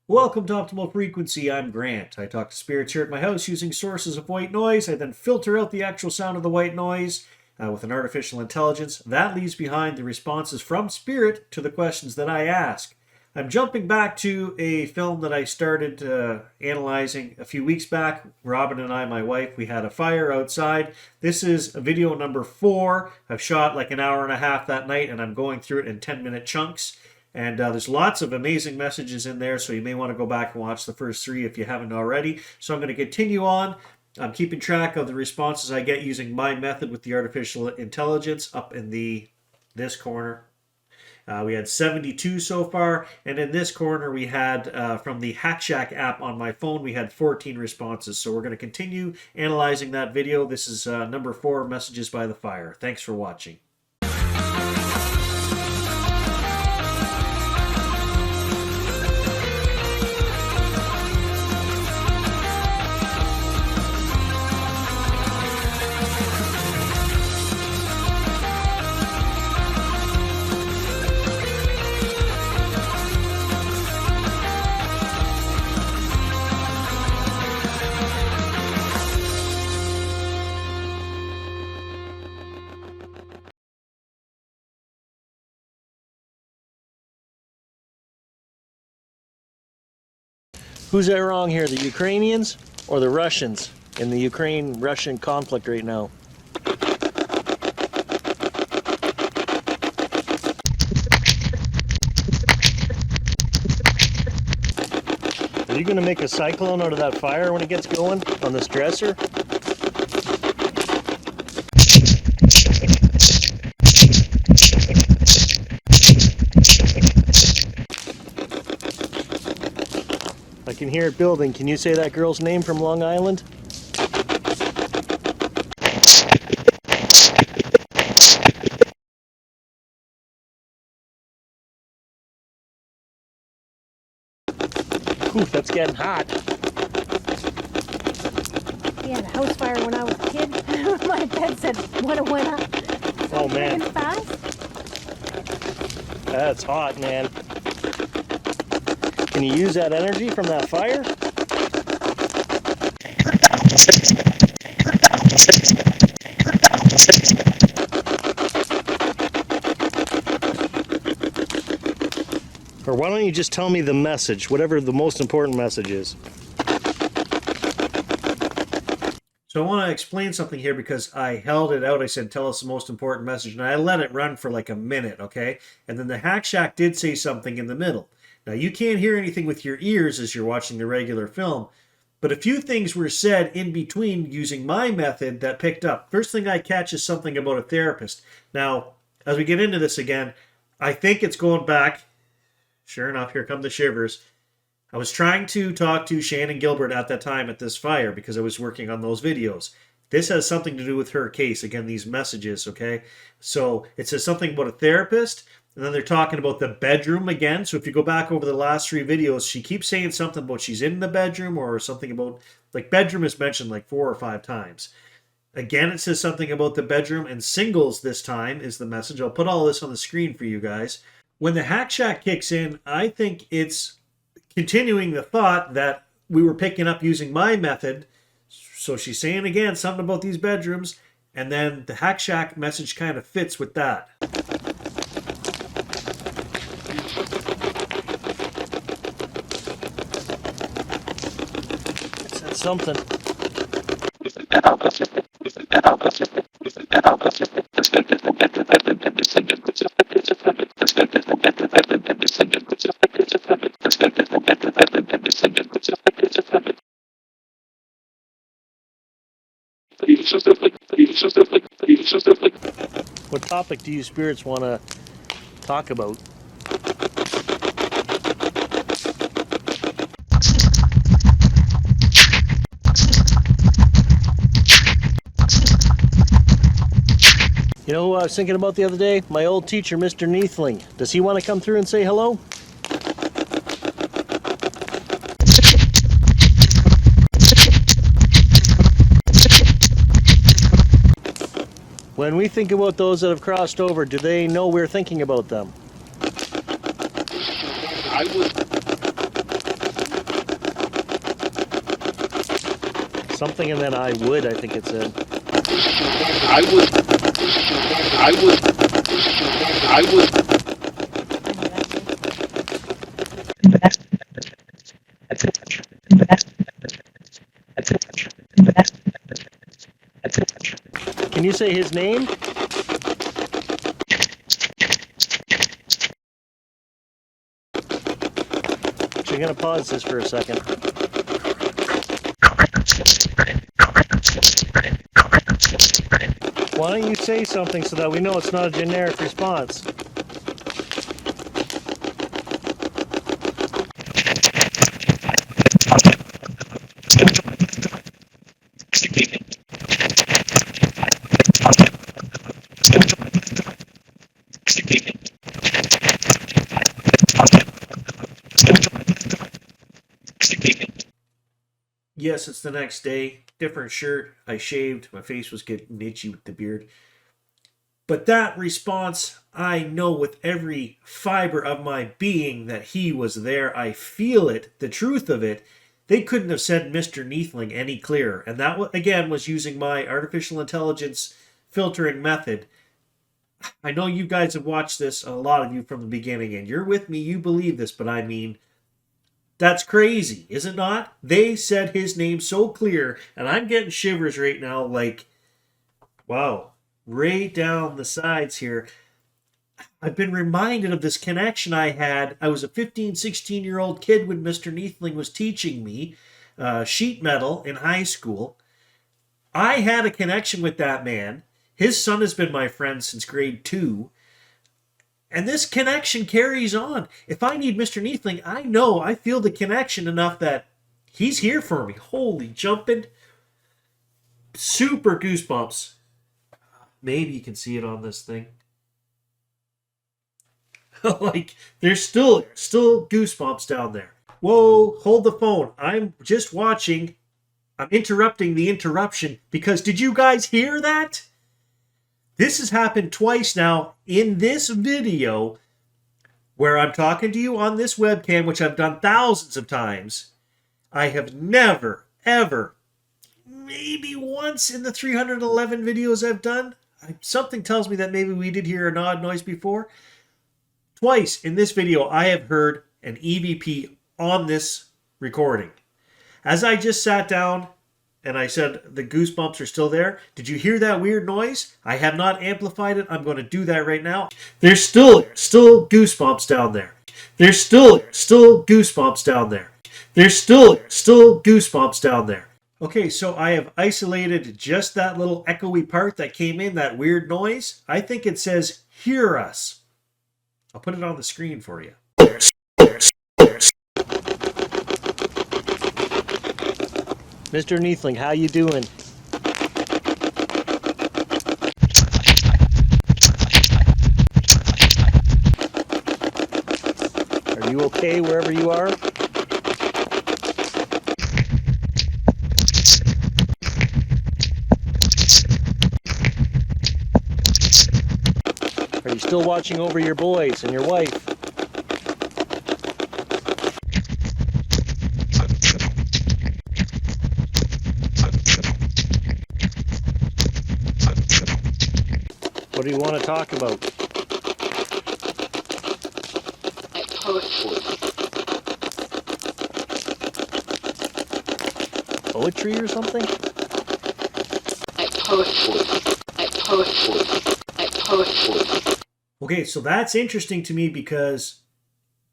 Welcome to Optimal Frequency. I'm Grant. I talk to spirits here at my house using sources of white noise. I then filter out the actual sound of the white noise with an artificial intelligence. That leaves behind the responses from spirit to the questions that I ask. I'm jumping back to a film that I started analyzing a few weeks back. Robin and I, my wife, we had a fire outside. This is video number 4. I've shot like an hour and a half that night, and I'm going through it in 10-minute chunks. And there's lots of amazing messages in there, so you may want to go back and watch the first 3 if you haven't already. So I'm going to continue on. I'm keeping track of the responses I get using my method with the artificial intelligence up in this corner. We had 72 so far, and in this corner we had, from the HackShack app on my phone, we had 14 responses. So we're going to continue analyzing that video. This is number 4, Messages by the Fire. Thanks for watching. Who's that wrong here, the Ukrainians or the Russians in the Ukraine-Russian conflict right now? Are you going to make a cyclone out of that fire when it gets going on this dresser? I can hear it building. Can you say that girl's name from Long Island? Oof, that's getting hot. We had a house fire when I was a kid. My bed said when it went up. Oh man. Fast. That's hot, man. Can you use that energy from that fire? Or why don't you just tell me the message, whatever the most important message is? So I want to explain something here because I held it out. I said, tell us the most important message. And I let it run for like a minute, okay? And then the HackShack did say something in the middle. Now, you can't hear anything with your ears as you're watching the regular film, but a few things were said in between using my method that picked up. First thing I catch is something about a therapist. Now, as we get into this again, I think it's going back. Sure enough, here come the shivers. I was trying to talk to Shannon Gilbert at that time at this fire because I was working on those videos. This has something to do with her case. Again, these messages, okay? So it says something about a therapist. And then they're talking about the bedroom again. So if you go back over the last 3 videos, she keeps saying something about she's in the bedroom or something about, like, bedroom is mentioned like 4 or 5 times. Again, it says something about the bedroom, and singles this time is the message. I'll put all this on the screen for you guys. When the HackShack kicks in, I think it's continuing the thought that we were picking up using my method. So she's saying again something about these bedrooms, and then the HackShack message kind of fits with that. Something. What topic do you spirits want to talk about? You know who I was thinking about the other day? My old teacher, Mr. Neathling. Does he want to come through and say hello? When we think about those that have crossed over, do they know we're thinking about them? I would Something and then I would, I think it said. I would. I would. I would. Can you say his name? So I'm going to pause this for a second. Why don't you say something so that we know it's not a generic response? Yes, it's the next day. Different shirt. I shaved. My face was getting itchy with the beard. But that response, I know with every fiber of my being that he was there. I feel it, the truth of it. They couldn't have said Mr. Neathling any clearer. And that, again, was using my artificial intelligence filtering method. I know you guys have watched this, a lot of you from the beginning, and you're with me, you believe this, but I mean, that's crazy, is it not? They said his name so clear, and I'm getting shivers right now, like, wow, right down the sides here. I've been reminded of this connection I had. I was a 15, 16-year-old kid when Mr. Neathling was teaching me sheet metal in high school. I had a connection with that man. His son has been my friend since grade 2. And this connection carries on. If I need Mr. Neathling, I know, I feel the connection enough that he's here for me. Holy jumping. Super goosebumps. Maybe you can see it on this thing. Like, there's still goosebumps down there. Whoa, hold the phone. I'm just watching. I'm interrupting the interruption because did you guys hear that? This has happened twice now in this video where I'm talking to you on this webcam, which I've done thousands of times. I have never, ever, maybe once in the 311 videos I've done, something tells me that maybe we did hear an odd noise before. Twice in this video, I have heard an EVP on this recording. As I just sat down and I said the goosebumps are still there, did you hear that weird noise? I have not amplified it. I'm going to do that right now. There's still goosebumps down there. There's still goosebumps down there. There's still goosebumps down there. Okay, so I have isolated just that little echoey part that came in, that weird noise. I think it says, hear us. I'll put it on the screen for you. Mr. Neathling, how you doing? Are you okay wherever you are? Are you still watching over your boys and your wife? What do you want to talk about? Poetry or something? Okay, so that's interesting to me because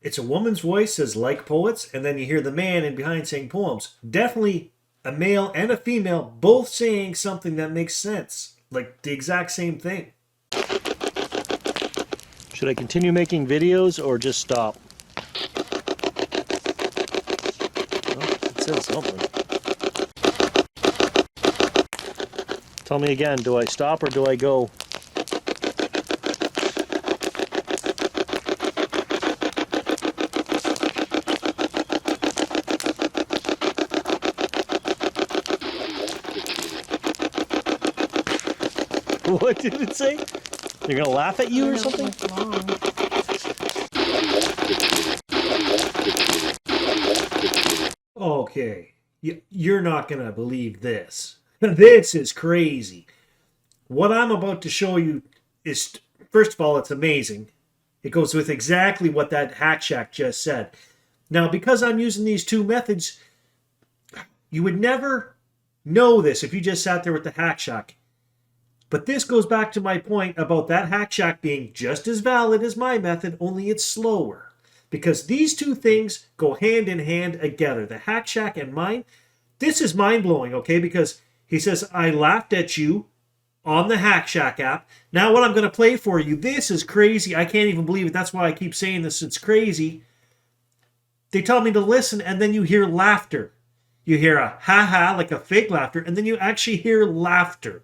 it's a woman's voice says like poets, and then you hear the man in behind saying poems. Definitely a male and a female both saying something that makes sense, like the exact same thing. Should I continue making videos or just stop? Well, it said something. Tell me again, do I stop or do I go? What did it say? They're gonna laugh at you or something? Okay, You're not going to believe this. This is crazy. What I'm about to show you is, first of all, it's amazing. It goes with exactly what that HackShack just said. Now, because I'm using these two methods, you would never know this if you just sat there with the HackShack. But this goes back to my point about that HackShack being just as valid as my method, only it's slower. Because these two things go hand in hand together. The HackShack and mine, this is mind-blowing, okay? Because he says, I laughed at you on the HackShack app. Now what I'm going to play for you, this is crazy. I can't even believe it. That's why I keep saying this. It's crazy. They tell me to listen, and then you hear laughter. You hear a ha-ha, like a fake laughter, and then you actually hear laughter.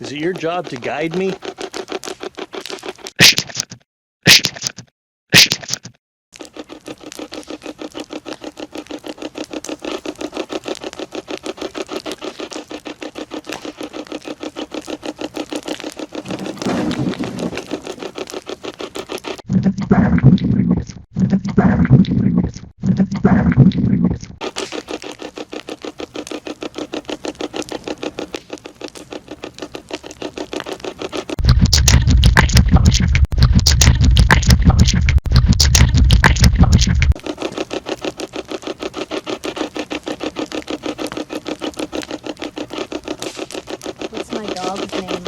Is it your job to guide me? What's my dog's name?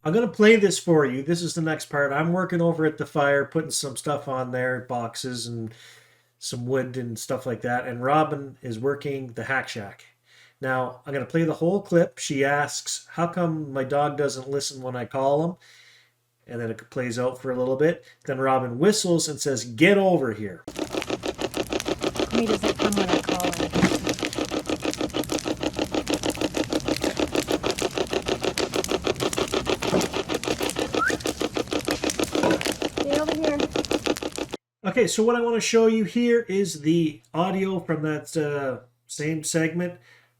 I'm going to play this for you. This is the next part. I'm working over at the fire, putting some stuff on there, boxes and some wood and stuff like that. And Robin is working the HackShack. Now, I'm going to play the whole clip. She asks, how come my dog doesn't listen when I call him? And then it plays out for a little bit. Then Robin whistles and says, get over here. He doesn't come when I call him. Stay over here. Okay, so what I want to show you here is the audio from that same segment.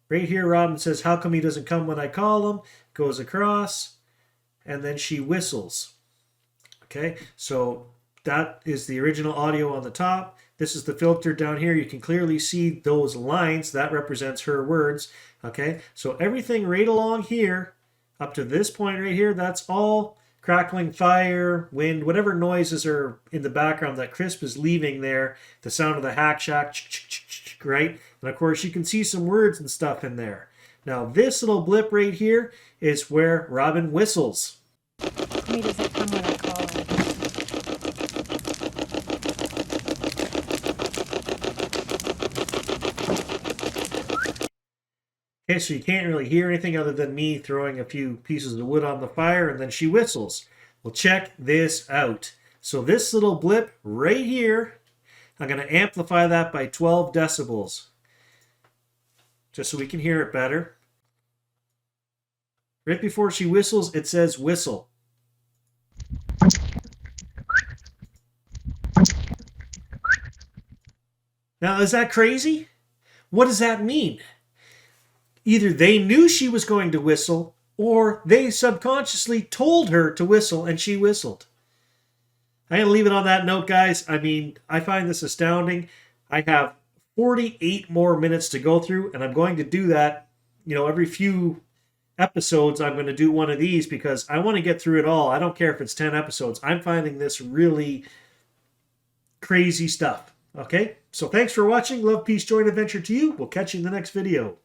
Right here, Robin says, how come he doesn't come when I call him? Goes across, and then she whistles. Okay, so that is the original audio on the top. This is the filter down here. You can clearly see those lines. That represents her words. Okay, so everything right along here, up to this point right here, that's all crackling fire, wind, whatever noises are in the background that Crisp is leaving there, the sound of the HackShack, right? And of course, you can see some words and stuff in there. Now, this little blip right here is where Robin whistles. He doesn't come when I call him. Okay, so you can't really hear anything other than me throwing a few pieces of wood on the fire, and then she whistles. Well, check this out. So this little blip right here, I'm going to amplify that by 12 decibels, just so we can hear it better. Right before she whistles, it says whistle. Now, is that crazy? What does that mean? Either they knew she was going to whistle, or they subconsciously told her to whistle and she whistled. I'm going to leave it on that note, guys. I mean, I find this astounding. I have 48 more minutes to go through, and I'm going to do that, every few episodes. I'm going to do one of these because I want to get through it all. I don't care if it's 10 episodes. I'm finding this really crazy stuff. Okay? So thanks for watching. Love, peace, joy, and adventure to you. We'll catch you in the next video.